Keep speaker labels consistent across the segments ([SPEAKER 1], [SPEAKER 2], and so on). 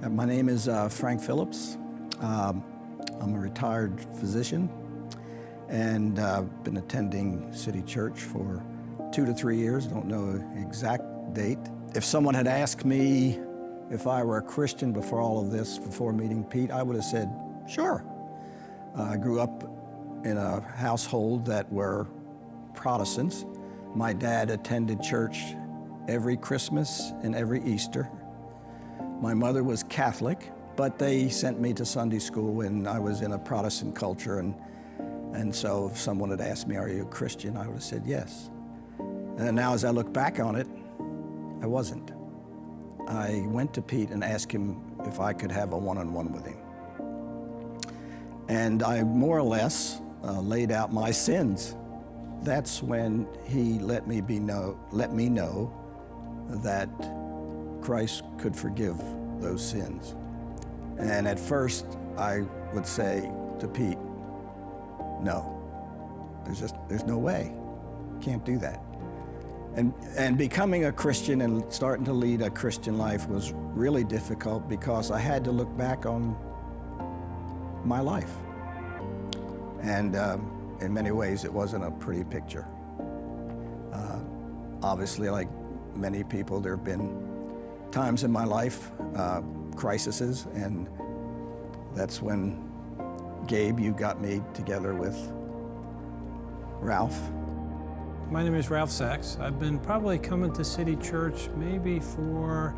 [SPEAKER 1] My name is Frank Phillips. I'm a retired physician and been attending City Church for 2 to 3 years, don't know the exact date. If someone had asked me if I were a Christian before all of this, before meeting Pete, I would have said, sure. I grew up in a household that were Protestants. My dad attended church every Christmas and every Easter. My mother was Catholic, but they sent me to Sunday school when I was in a Protestant culture, and so if someone had asked me, are you a Christian, I would have said yes. And now as I look back on it, I wasn't. I went to Pete and asked him if I could have a one-on-one with him. And I more or less laid out my sins. That's when he let me know that Christ could forgive those sins. And at first, I would say to Pete, no, there's no way, can't do that. And becoming a Christian and starting to lead a Christian life was really difficult because I had to look back on my life. And in many ways, it wasn't a pretty picture. Obviously, like many people, there have been times in my life, crises, and that's when, Gabe, you got me together with Ralph.
[SPEAKER 2] My name is Ralph Sachs. I've been probably coming to City Church maybe for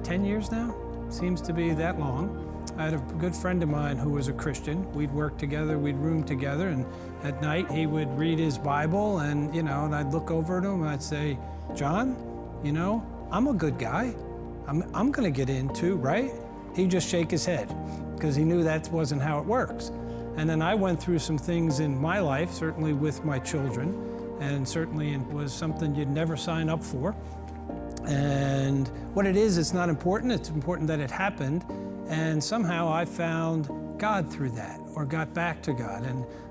[SPEAKER 2] 10 years now. Seems to be that long. I had a good friend of mine who was a Christian. We'd work together, we'd room together, and at night he would read his Bible, and and I'd look over at him and I'd say, John, I'm a good guy. I'm gonna get in too, right? He'd just shake his head because he knew that wasn't how it works. And then I went through some things in my life, certainly with my children, and certainly it was something you'd never sign up for. And what it is, it's not important. It's important that it happened. And somehow I found God through that, or got back to God.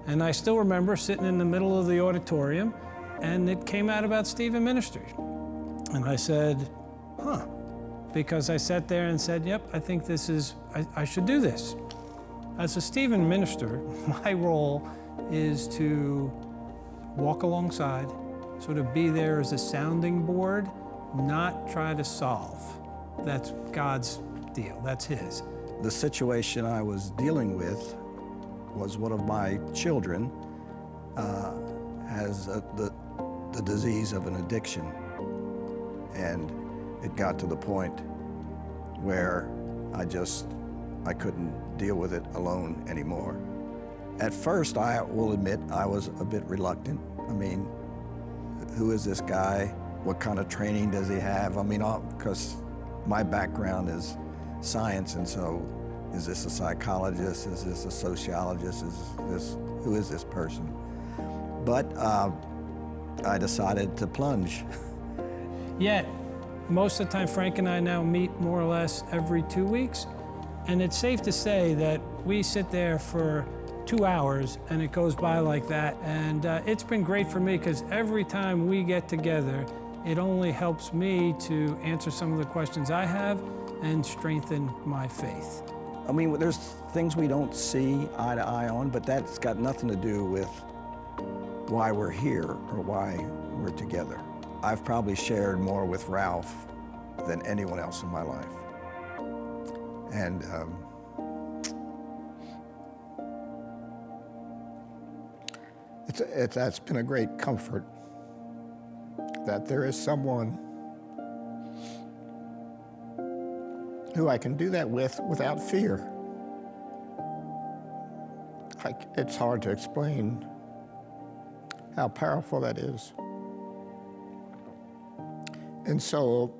[SPEAKER 2] And I still remember sitting in the middle of the auditorium, and it came out about Stephen Ministries. And I said, huh. Because I sat there and said, yep, I think I should do this. As a Stephen minister, my role is to walk alongside, sort of be there as a sounding board, not try to solve. That's God's deal, that's his.
[SPEAKER 1] The situation I was dealing with was one of my children has the disease of an addiction. And it got to the point where I couldn't deal with it alone anymore. At first, I will admit, I was a bit reluctant. I mean, who is this guy? What kind of training does he have? I mean, because my background is science, and so is this a psychologist? Is this a sociologist? Who is this person? But I decided to plunge.
[SPEAKER 2] Yet, most of the time, Frank and I now meet more or less every 2 weeks, and it's safe to say that we sit there for 2 hours and it goes by like that, and it's been great for me because every time we get together, it only helps me to answer some of the questions I have and strengthen my faith.
[SPEAKER 1] I mean, there's things we don't see eye to eye on, but that's got nothing to do with why we're here or why we're together. I've probably shared more with Ralph than anyone else in my life. And that's been a great comfort, that there is someone who I can do that with without fear. It's hard to explain how powerful that is. And so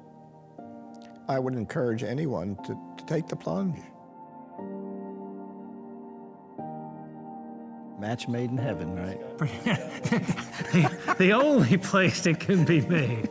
[SPEAKER 1] I would encourage anyone to take the plunge. Match made in heaven, right?
[SPEAKER 2] The only place it can be made.